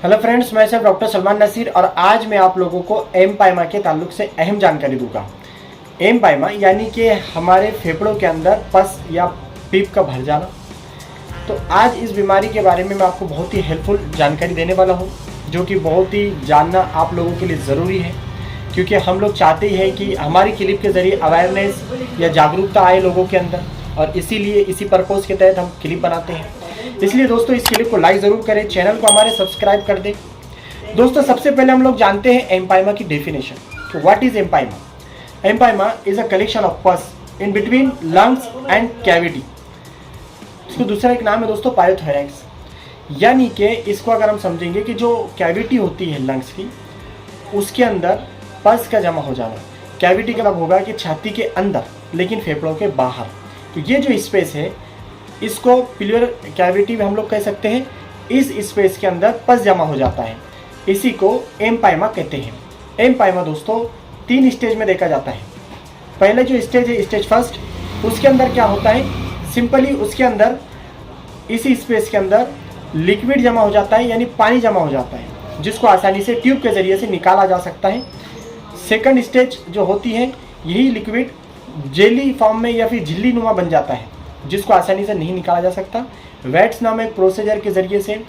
Hello friends, मैं sir doctor Salman Naseer और आज मैं आप लोगों को एम्पाइमा के ताल्लुक से अहम जानकारी दूंगा। एम्पाइमा यानी कि हमारे फेफड़ों के अंदर पस या पीप का भर जाना। तो आज इस बीमारी के बारे में मैं आपको बहुत ही हेल्पफुल जानकारी देने वाला हूं, जो कि बहुत ही जानना आप लोगों के लिए ज़रूरी है, क्योंकि हम लोग चाहते ही हैं कि हमारी क्लिप के ज़रिए अवेयरनेस या जागरूकता आए लोगों के अंदर, और इसीलिए इसी पर्पज़ के तहत हम क्लिप बनाते हैं। इसलिए दोस्तों इस क्लिप को लाइक ज़रूर करें, चैनल को हमारे सब्सक्राइब कर दें। दोस्तों सबसे पहले हम लोग जानते हैं एम्पाइमा की डेफिनेशन। तो what is empyema? Empyema is a collection of पस in between lungs and cavity. इसको दूसरा एक नाम है दोस्तों पायोथोरैक्स, यानी कि इसको अगर हम समझेंगे कि जो कैविटी होती है लंग्स की, उसके अंदर पस का जमा हो जाना। कैविटी का मतलब होगा कि छाती के अंदर लेकिन फेफड़ों के बाहर। तो ये जो स्पेस है इसको प्लूरल कैविटी में हम लोग कह सकते हैं। इस स्पेस के अंदर पस जमा हो जाता है, इसी को एम्पाइमा कहते हैं। एम्पाइमा दोस्तों 3 स्टेज में देखा जाता है। पहले जो स्टेज है स्टेज फर्स्ट, उसके अंदर क्या होता है, सिंपली उसके अंदर इसी स्पेस के अंदर लिक्विड जमा हो जाता है, यानी पानी जमा हो जाता है, जिसको आसानी से ट्यूब के ज़रिए से निकाला जा सकता है। सेकंड स्टेज जो होती है, यही लिक्विड जेली फॉर्म में या फिर झिल्ली नुमा बन जाता है, जिसको आसानी से नहीं निकाला जा सकता। वैट्स नामक प्रोसीजर के ज़रिए से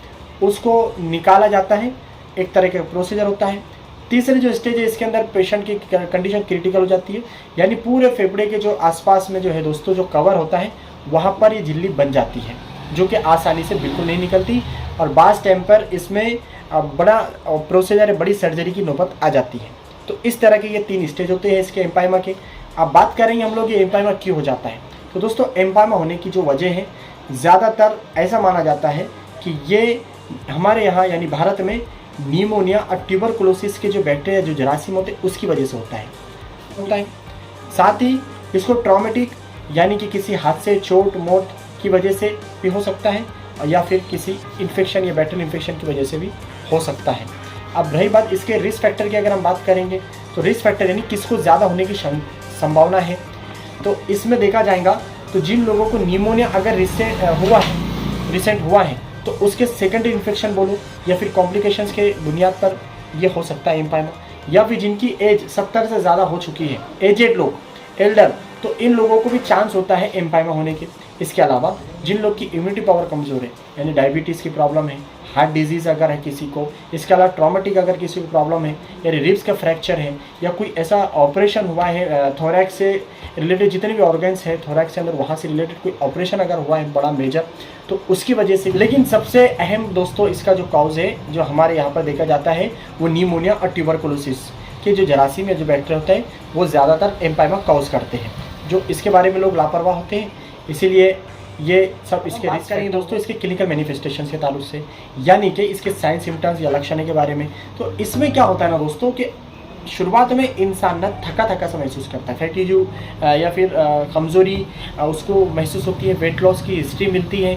उसको निकाला जाता है, एक तरह का प्रोसीजर होता है। तीसरे जो स्टेज है, इसके अंदर पेशेंट की कंडीशन क्रिटिकल हो जाती है, यानी पूरे फेफड़े के जो आसपास में जो है दोस्तों जो कवर होता है, वहाँ पर ये झिल्ली बन जाती है, जो कि आसानी से बिल्कुल नहीं निकलती, और बास टाइम पर इसमें बड़ा प्रोसीजर, बड़ी सर्जरी की नौबत आ जाती है। तो इस तरह के ये 3 स्टेज होते हैं इसके एम्पाइमा के। अब बात करेंगे हम लोग ये एम्पाइमा क्यों हो जाता है। तो दोस्तों एम्पाइमा होने की जो वजह है, ज़्यादातर ऐसा माना जाता है कि ये हमारे यहाँ यानी भारत में न्यूमोनिया और ट्यूबरकुलोसिस के जो बैक्टीरिया जो जरासीम होते हैं उसकी वजह से होता है। साथ ही इसको ट्रॉमेटिक यानी कि किसी हादसे चोट मोट की वजह से भी हो सकता है, या फिर किसी इन्फेक्शन या बैक्टीरियल इन्फेक्शन की वजह से भी हो सकता है। अब रही बात इसके रिस्क फैक्टर की, अगर हम बात करेंगे तो रिस्क फैक्टर यानी किसको ज़्यादा होने की संभावना है, तो इसमें देखा जाएगा तो जिन लोगों को निमोनिया अगर रिसेंट हुआ है तो उसके सेकेंडरी इन्फेक्शन बोलो या फिर कॉम्प्लिकेशंस के बुनियाद पर ये हो सकता है एम्पाइमा, या फिर जिनकी एज 70 से ज़्यादा हो चुकी है, एजेड लोग, एल्डर, तो इन लोगों को भी चांस होता है एम्पाइमा होने के। इसके अलावा जिन लोग की इम्यूनिटी पावर कमज़ोर है, यानी डायबिटीज़ की प्रॉब्लम है, हार्ट डिजीज़ अगर है किसी को, इसके अलावा ट्रॉमेटिक अगर किसी को प्रॉब्लम है, यानी रिब्स का फ्रैक्चर है, या कोई ऐसा ऑपरेशन हुआ है थोरैक्स से रिलेटेड, जितने भी ऑर्गन्स है थोरैक्स के अंदर, वहाँ से रिलेटेड कोई ऑपरेशन अगर हुआ है बड़ा मेजर, तो उसकी वजह से। लेकिन सबसे अहम दोस्तों इसका जो कॉज है जो हमारे यहाँ पर देखा जाता है, वो न्यूमोनिया और ट्यूबरकुलोसिस के जो जरासीम या जो बैक्टीरिया होता है, वो ज़्यादातर एम्पाइमा कॉज करते हैं, जो इसके बारे में लोग लापरवाह होते हैं। इसीलिए ये सब इसके रिस्क करेंगे दोस्तों इसके क्लिनिकल मैनिफेस्टेशन के ताल्लुक से, यानी कि इसके साइन सिम्टम्स या लक्षण के बारे में। तो इसमें क्या होता है ना दोस्तों कि शुरुआत में इंसान ना थका थका सा महसूस करता है, फैटीजू या फिर कमज़ोरी उसको महसूस होती है, वेट लॉस की हिस्ट्री मिलती है।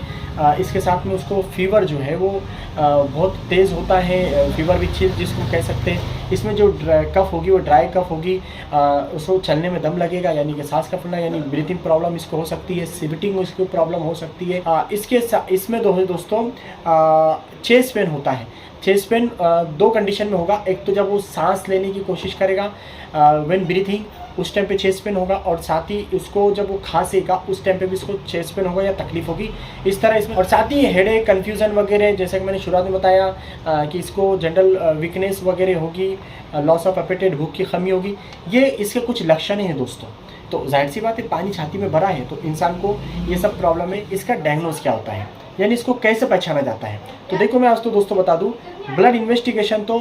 इसके साथ में उसको फीवर जो है वो बहुत तेज़ होता है, फीवर भी जिसको कह सकते हैं। इसमें जो कफ होगी वो ड्राई कफ होगी, उसको चलने में दम लगेगा, यानी कि सांस का फूलना, यानी ब्रीथिंग प्रॉब्लम इसको हो सकती है, सीविटिंग इसकी प्रॉब्लम हो सकती है। इसमें दोस्तों चेस्ट पेन होता है। चेस्ट पेन 2 कंडीशन में होगा, एक तो जब वो सांस लेने की कोशिश करेगा व्हेन ब्रीथिंग, उस टाइम पे चेस्ट पेन होगा, और साथ ही उसको जब वो खांसेगा उस टाइम पे भी इसको चेस्ट पेन होगा या तकलीफ होगी, इस तरह इसमें। और साथ ही हेडेक, कन्फ्यूज़न वगैरह, जैसे कि मैंने शुरुआत में बताया कि इसको जनरल वीकनेस वगैरह होगी, लॉस ऑफ एपेटाइट, भूख की कमी होगी, ये इसके कुछ लक्षण हैं दोस्तों। तो जाहिर सी बात है, पानी छाती में भरा है तो इंसान को ये सब प्रॉब्लम है। इसका डायग्नोज क्या होता है, यानी इसको कैसे पहचाना जाता है? तो देखो मैं आज तो दोस्तों बता दूं, ब्लड इन्वेस्टिगेशन तो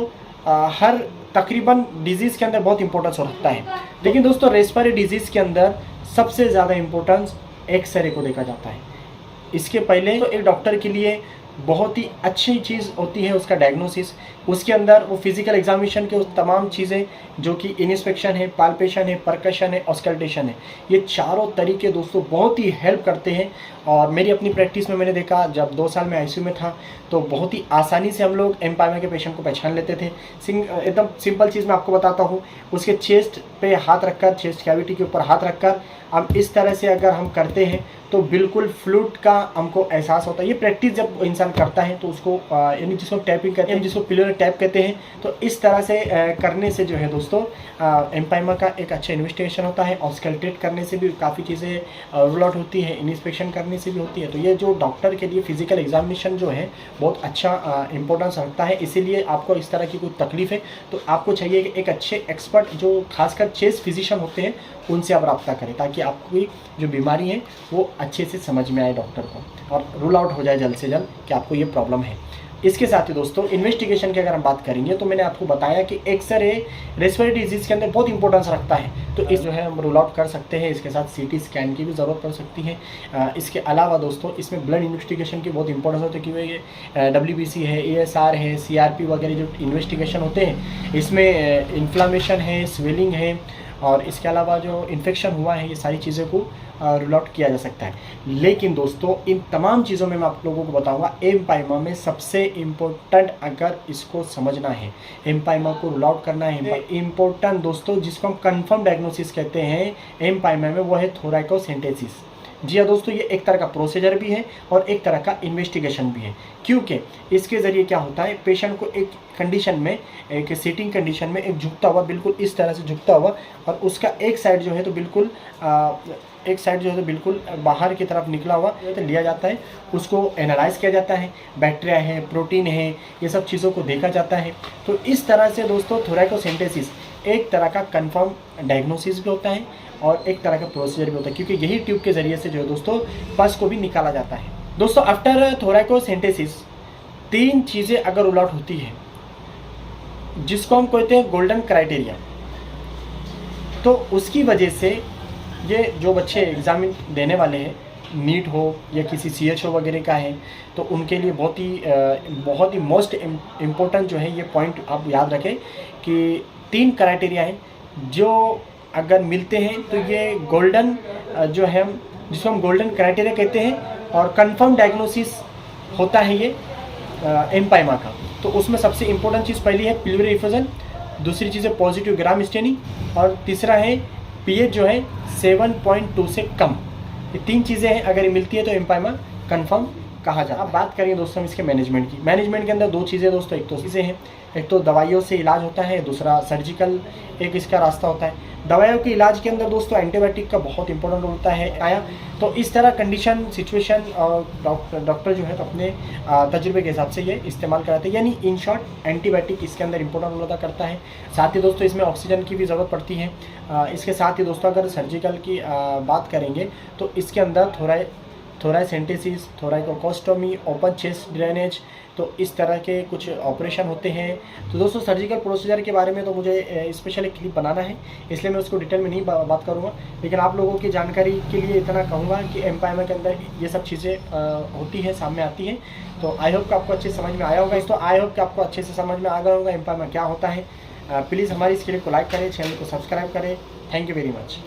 हर तकरीबन डिजीज़ के अंदर बहुत इंपॉर्टेंस रखता है, लेकिन दोस्तों रेस्पिरेटरी डिजीज़ के अंदर सबसे ज़्यादा इंपॉर्टेंस एक्सरे को देखा जाता है। इसके पहले तो एक डॉक्टर के लिए बहुत ही अच्छी चीज़ होती है उसका डायग्नोसिस, उसके अंदर वो फिजिकल एग्जामिनेशन के उस तमाम चीज़ें जो कि इंस्पेक्शन है, पाल्पेशन है, परकशन है, ऑस्कल्टेशन है, ये चारों तरीके दोस्तों बहुत ही हेल्प करते हैं। और मेरी अपनी प्रैक्टिस में मैंने देखा, जब 2 साल में आईसीयू में था तो बहुत ही आसानी से हम लोग एम्पाइमा के पेशेंट को पहचान लेते थे। एकदम सिंपल चीज़ मैं आपको बताता हूँ, उसके चेस्ट पे हाथ रखकर, चेस्ट कैविटी के ऊपर हाथ रखकर हम इस तरह से अगर हम करते हैं तो बिल्कुल फ्लूट का हमको एहसास होता है। ये प्रैक्टिस जब इंसान करता है तो उसको यानी जिसको टैपिंग कहते हैं, जिसको पिलर टैप कहते हैं, तो इस तरह से करने से जो है दोस्तों एम्पाइमा का एक अच्छा इन्वेस्टिगेशन होता है। ऑस्कल्टेट करने से भी काफ़ी चीज़ें रूल आउट होती है, इंस्पेक्शन करने से भी होती है। तो ये जो डॉक्टर के लिए फिजिकल एग्जामिनेशन जो है बहुत अच्छा इंपॉर्टेंस रखता है। इसीलिए आपको इस तरह की कोई तकलीफ है तो आपको चाहिए कि एक अच्छे एक्सपर्ट जो खासकर चेस्ट फिजिशियन होते हैं उनसे आप रब्ता करें, ताकि आपकी जो बीमारी है वो अच्छे से समझ में आए डॉक्टर को और रूल आउट हो जाए जल्द से जल्द कि आपको ये प्रॉब्लम है। इसके साथ ही दोस्तों इन्वेस्टिगेशन की अगर हम बात करेंगे तो मैंने आपको बताया कि एक्सरे रेस्पिरेटरी डिजीज़ के अंदर बहुत इंपॉर्टेंस रखता है, तो इस जो है हम रूल आउट कर सकते हैं। इसके साथ सीटी स्कैन की भी ज़रूरत पड़ सकती है। इसके अलावा दोस्तों इसमें ब्लड इन्वेस्टिगेशन की बहुत इंपॉर्टेंस होती है, क्योंकि ये WBC है, ASR है, CRP वगैरह जो इन्वेस्टिगेशन होते हैं इसमें इन्फ्लामेशन है, स्वेलिंग है और इसके अलावा जो इन्फेक्शन हुआ है, ये सारी चीज़ों को रूल आउट किया जा सकता है। लेकिन दोस्तों इन तमाम चीज़ों में मैं आप लोगों को बताऊंगा एम्पाइमा में सबसे इम्पोर्टेंट अगर इसको समझना है, एम्पाइमा को रूल आउट करना है, इम्पोर्टेंट दोस्तों जिसको हम कंफर्म डायग्नोसिस कहते हैं एम्पाइमा में, वो है थोरैकोसेंटेसिस। जी हाँ दोस्तों, ये एक तरह का प्रोसीजर भी है और एक तरह का इन्वेस्टिगेशन भी है, क्योंकि इसके ज़रिए क्या होता है, पेशेंट को एक कंडीशन में, एक सिटिंग कंडीशन में एक झुकता हुआ, बिल्कुल इस तरह से झुकता हुआ, और उसका एक साइड जो है तो बिल्कुल बिल्कुल बाहर की तरफ निकला हुआ तो लिया जाता है, उसको एनालाइज किया जाता है, बैक्टीरिया है, प्रोटीन है, ये सब चीज़ों को देखा जाता है। तो इस तरह से दोस्तों थोरैकोसेंटेसिस एक तरह का कंफर्म डायग्नोसिस भी होता है और एक तरह का प्रोसीजर भी होता है, क्योंकि यही ट्यूब के ज़रिए से जो है दोस्तों पस को भी निकाला जाता है। दोस्तों आफ्टर थोरैकोसेंटेसिस 3 चीज़ें अगर रूल आउट होती है जिसको हम कहते हैं गोल्डन क्राइटेरिया, तो उसकी वजह से ये जो बच्चे एग्जाम देने वाले हैं, नीट हो या किसी CHO वगैरह का है, तो उनके लिए बहुत ही मोस्ट इम्पोर्टेंट जो है ये पॉइंट आप याद रखें कि 3 क्राइटेरिया हैं जो अगर मिलते हैं तो ये गोल्डन जो है जिसको हम गोल्डन क्राइटेरिया कहते हैं और कंफर्म डायग्नोसिस होता है ये एम्पाइमा का। तो उसमें सबसे इम्पोर्टेंट चीज़ पहली है पिलरी इफ्यूजन, दूसरी चीज़ है पॉजिटिव ग्राम स्टेनिंग और तीसरा है pH जो है 7.2 से कम। ये 3 चीज़ें हैं, अगर ये मिलती है तो एम्पाइमा कंफर्म कहा जाता है। अब बात करेंगे दोस्तों हम इसके मैनेजमेंट की। मैनेजमेंट के अंदर 2 चीज़ें दोस्तों, एक तो चीज़ें हैं, एक तो दवाइयों से इलाज होता है, दूसरा सर्जिकल एक इसका रास्ता होता है। दवाइयों के इलाज के अंदर दोस्तों एंटीबायोटिक का बहुत इंपॉर्टेंट रोल होता है आया, तो इस तरह कंडीशन सिचुएशन और डॉक्टर जो है तो अपने तजुर्बे के हिसाब से ये इस्तेमाल कराते हैं, यानी इन शॉर्ट एंटीबायोटिक इसके अंदर इंपॉर्टेंट रोल अदा करता है। साथ ही दोस्तों इसमें ऑक्सीजन की भी ज़रूरत पड़ती है। इसके साथ ही दोस्तों अगर सर्जिकल की बात करेंगे तो इसके अंदर थोरैसेंटेसिस, थोरैकोस्टोमी, ओपन चेस्ट ड्रेनेज, तो इस तरह के कुछ ऑपरेशन होते हैं। तो दोस्तों सर्जिकल प्रोसीजर के बारे में तो मुझे स्पेशल एक क्लिप बनाना है, इसलिए मैं उसको डिटेल में नहीं बात करूँगा, लेकिन आप लोगों की जानकारी के लिए इतना कहूँगा कि एम्पाइमा के अंदर ये सब चीज़ें होती है, सामने आती हैं। तो आई होप कि आपको अच्छे से समझ में आया होगा। तो आई होप कि आपको अच्छे से समझ में आ गया होगा एम्पाइमा क्या होता है। प्लीज़ हमारी इस क्लिप को लाइक करें, चैनल को सब्सक्राइब करें। Thank you very much.